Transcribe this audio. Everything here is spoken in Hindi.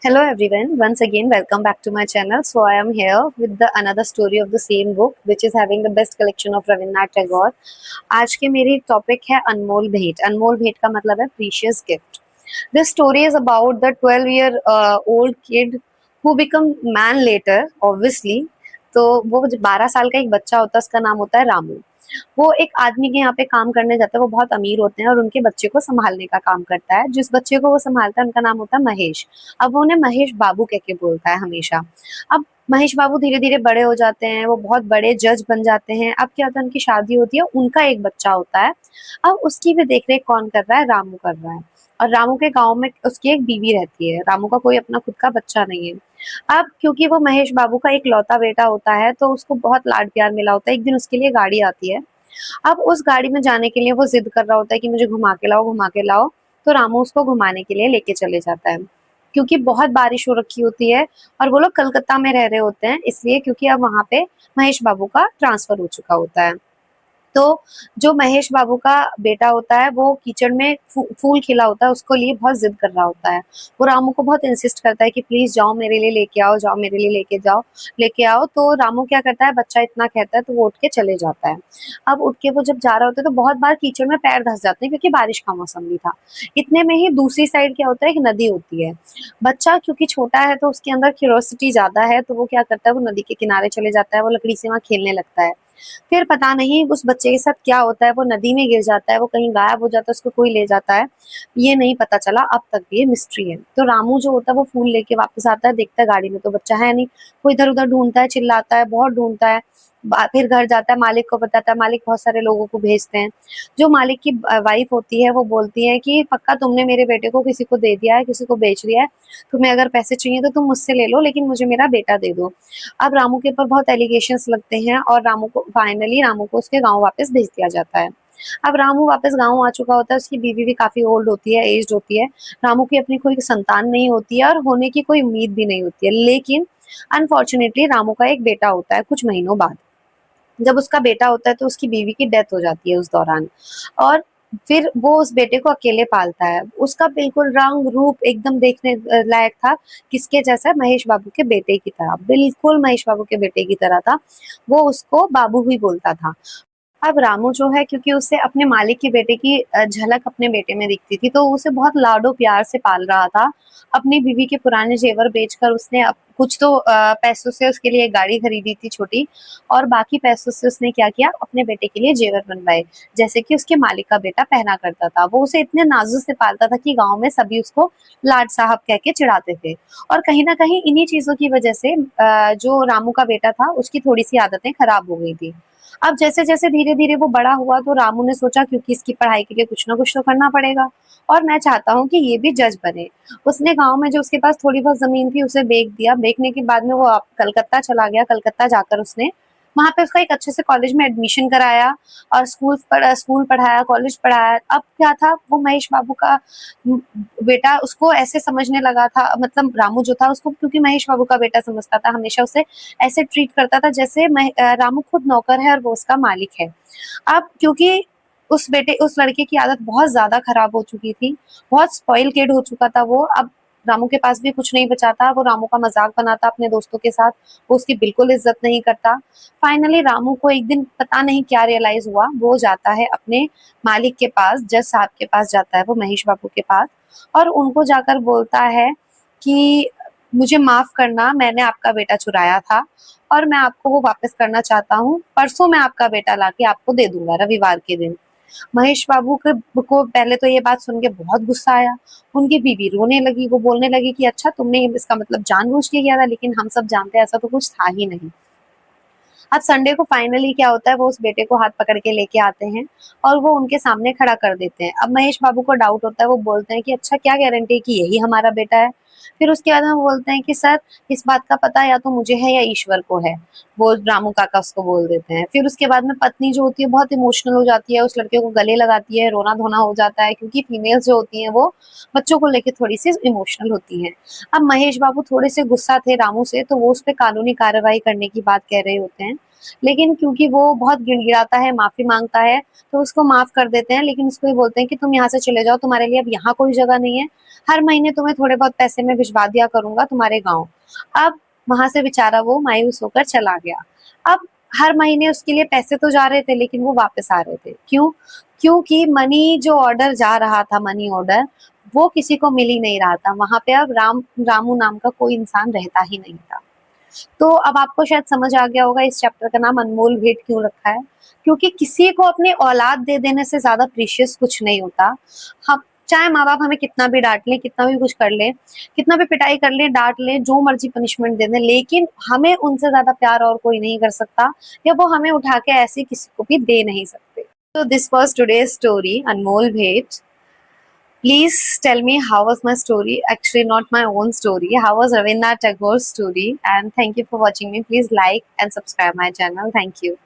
Hello everyone, once again welcome back to my channel. So I am here with the another story of the same book which is having the best collection of Rabindranath Tagore. आज के मेरी टॉपिक है अनमोल भेंट. अनमोल भेंट का मतलब है precious gift. This story is about the 12-year-old kid who become man later, obviously. तो वो 12 साल का एक बच्चा होता है, उसका नाम होता है रामू. वो एक आदमी के यहाँ पे काम करने जाता है, वो बहुत अमीर होते हैं और उनके बच्चे को संभालने का काम करता है. जिस बच्चे को वो संभालता है उनका नाम होता है महेश. अब वो उन्हें महेश बाबू कह के बोलता है हमेशा. अब महेश बाबू धीरे धीरे बड़े हो जाते हैं, वो बहुत बड़े जज बन जाते हैं. अब क्या होता है, उनकी शादी होती है, उनका एक बच्चा होता है. अब उसकी भी देख रेख कौन कर रहा है, रामू कर रहा है. और रामू के गांव में उसकी एक बीवी रहती है. रामू का कोई अपना खुद का बच्चा नहीं है. अब क्योंकि वो महेश बाबू का एक लौता बेटा होता है तो उसको बहुत लाड प्यार मिला होता है. एक दिन उसके लिए गाड़ी आती है. अब उस गाड़ी में जाने के लिए वो जिद कर रहा होता है कि मुझे घुमा के लाओ, घुमा के लाओ. तो रामू उसको घुमाने के लिए लेके चले जाता है. क्योंकि बहुत बारिश हो रखी होती है और वो लोग कलकत्ता में रह रहे होते हैं, इसलिए क्योंकि अब वहां पे महेश बाबू का ट्रांसफर हो चुका होता है. तो जो महेश बाबू का बेटा होता है वो कीचड़ में फूल खिला होता है, उसको लिए बहुत जिद कर रहा होता है. वो रामू को बहुत इंसिस्ट करता है कि प्लीज जाओ मेरे लिए लेके आओ, जाओ मेरे लिए लेके आओ. तो रामू क्या करता है, बच्चा इतना कहता है तो वो उठ के चले जाता है. अब उठ के वो जब जा रहा होता है तो बहुत बार कीचड़ में पैर धंस जाते हैं क्योंकि बारिश का मौसम भी था. इतने में ही दूसरी साइड क्या होता है, एक नदी होती है. बच्चा क्योंकि छोटा है तो उसके अंदर क्यूरोसिटी ज्यादा है, तो वो क्या करता है, वो नदी के किनारे चले जाता है, वो लकड़ी से वहां खेलने लगता है. फिर पता नहीं उस बच्चे के साथ क्या होता है, वो नदी में गिर जाता है, वो कहीं गायब हो जाता है, उसको कोई ले जाता है. ये नहीं पता चला, अब तक ये मिस्ट्री है. तो रामू जो होता है वो फूल लेके वापस आता है, देखता है गाड़ी में तो बच्चा है नहीं. वो इधर उधर ढूंढता है, चिल्लाता है, बहुत ढूंढता है. फिर घर जाता है, मालिक को बताता है. मालिक बहुत सारे लोगों को भेजते हैं. जो मालिक की वाइफ होती है वो बोलती है कि पक्का तुमने मेरे बेटे को किसी को दे दिया है, किसी को बेच दिया है. तुम्हें अगर पैसे चाहिए तो तुम मुझसे ले लो, लेकिन मुझे मेरा बेटा दे दो. अब रामू के ऊपर बहुत एलिगेशंस लगते हैं और रामू को उसके गांव वापस भेज दिया जाता है. अब रामू वापस गांव आ चुका होता है, उसकी बीवी भी काफी ओल्ड होती है, एज्ड होती है. रामू की अपनी कोई संतान नहीं होती है और होने की कोई उम्मीद भी नहीं होती है. लेकिन अनफॉर्चुनेटली रामू का एक बेटा होता है कुछ महीनों बाद. जब उसका बेटा होता है तो उसकी बीवी की डेथ हो जाती है उस दौरान. और फिर वो उस बेटे को अकेले पालता है. उसका बिल्कुल रंग रूप एकदम देखने लायक था. किसके जैसा, महेश बाबू के बेटे की तरह, बिल्कुल महेश बाबू के बेटे की तरह था. वो उसको बाबू ही बोलता था. अब रामू जो है, क्योंकि उसे अपने मालिक के बेटे की झलक अपने बेटे में दिखती थी, तो उसे बहुत लाडो प्यार से पाल रहा था. अपनी बीवी के पुराने जेवर बेचकर उसने कुछ तो पैसों से उसके लिए एक गाड़ी खरीदी थी छोटी. और बाकी पैसों से उसने क्या किया, अपने बेटे के लिए जेवर बनवाए, जैसे कि उसके मालिक का बेटा पहना करता था. वो उसे इतने नाजुक से पालता था कि गांव में सभी उसको लाड साहब कह के चिढ़ाते थे. और कहीं ना कहीं इन्हीं चीजों की वजह से जो रामू का बेटा था उसकी थोड़ी सी आदतें खराब हो गई थी. अब जैसे जैसे धीरे धीरे वो बड़ा हुआ तो रामू ने सोचा क्योंकि इसकी पढ़ाई के लिए कुछ ना कुछ तो करना पड़ेगा और मैं चाहता हूँ कि ये भी जज बने. उसने गांव में जो उसके पास थोड़ी बहुत जमीन थी उसे बेच दिया. बेचने के बाद में वो कलकत्ता चला गया. कलकत्ता जाकर उसने वहां पे उसका एक अच्छे से कॉलेज में एडमिशन कराया और स्कूल पढ़ाया, कॉलेज पढ़ाया. अब क्या था, वो महेश बाबू का बेटा उसको ऐसे समझने लगा था, मतलब रामू जो था उसको क्योंकि महेश बाबू का बेटा समझता था, हमेशा उसे ऐसे ट्रीट करता था जैसे रामू खुद नौकर है और वो उसका मालिक है. अब क्योंकि उस लड़के की आदत बहुत ज्यादा खराब हो चुकी थी, बहुत स्पॉइल किड हो चुका था वो. अब रामू के पास भी कुछ नहीं बचा था. वो रामू का मजाक बनाता अपने दोस्तों के साथ, वो उसकी बिल्कुल इज्जत नहीं करता. फाइनली रामू को एक दिन पता नहीं क्या रियलाइज हुआ, वो जाता है अपने मालिक के पास, जज साहब के पास जाता है वो, महेश बाबू के पास. और उनको जाकर बोलता है कि मुझे माफ करना, मैंने आपका बेटा चुराया था और मैं आपको वो वापस करना चाहता हूँ. परसों मैं आपका बेटा लाके आपको दे दूंगा, रविवार के दिन. महेश बाबू को पहले तो ये बात सुन के बहुत गुस्सा आया. उनकी बीवी रोने लगी. वो बोलने लगी कि अच्छा तुमने इसका मतलब जानबूझ के किया था, लेकिन हम सब जानते हैं ऐसा तो कुछ था ही नहीं. अब संडे को फाइनली क्या होता है, वो उस बेटे को हाथ पकड़ के लेके आते हैं और वो उनके सामने खड़ा कर देते हैं. अब महेश बाबू को डाउट होता है. वो बोलते हैं कि अच्छा क्या गारंटी है कि यही हमारा बेटा है. फिर उसके बाद हम बोलते हैं कि सर इस बात का पता या तो मुझे है या ईश्वर को है. वो रामू काका उसको बोल देते हैं. फिर उसके बाद में पत्नी जो होती है बहुत इमोशनल हो जाती है, उस लड़के को गले लगाती है, रोना धोना हो जाता है क्योंकि फीमेल्स जो होती हैं वो बच्चों को लेकर थोड़ी सी इमोशनल होती हैं. अब महेश बाबू थोड़े से गुस्सा थे रामू से, तो वो उस पर कानूनी कार्रवाई करने की बात कह रहे होते हैं. लेकिन क्योंकि वो बहुत गिड़गिड़ाता है, माफी मांगता है, तो उसको माफ कर देते हैं, लेकिन उसको ये बोलते हैं कि तुम यहाँ से चले जाओ, तुम्हारे लिए अब यहाँ कोई जगह नहीं है, हर महीने तुम्हें थोड़े बहुत पैसे मैं भिजवा दिया करूंगा तुम्हारे गाँव। अब वहां से बेचारा वो मायूस होकर चला गया। अब हर महीने उसके लिए पैसे तो जा रहे थे, लेकिन वो वापस आ रहे थे। क्यों? क्योंकि मनी जो ऑर्डर जा रहा था, मनी ऑर्डर, वो किसी को मिल ही नहीं रहा था। वहां पे अब रामू नाम का कोई इंसान रहता ही नहीं था। तो अब आपको शायद समझ आ गया होगा इस चैप्टर का नाम अनमोल भेंट क्यों रखा है। क्योंकि किसी को अपनी औलाद दे देने से ज्यादा प्रीशियस कुछ नहीं होता। हम चाहे माँ बाप हमें कितना भी डांट लें, कितना भी कुछ कर लें, कितना भी पिटाई कर लें, डांट लें, जो मर्जी पनिशमेंट दे दें, लेकिन हमें उनसे ज्यादा प्यार और कोई नहीं कर सकता, या वो हमें उठा के ऐसे किसी को भी दे नहीं सकते। So this was today's story, Anmol Bhet. Please tell me how was my story? Actually, not my own story. How was Rabindranath Tagore's story? And thank you for watching me. Please like and subscribe my channel. Thank you.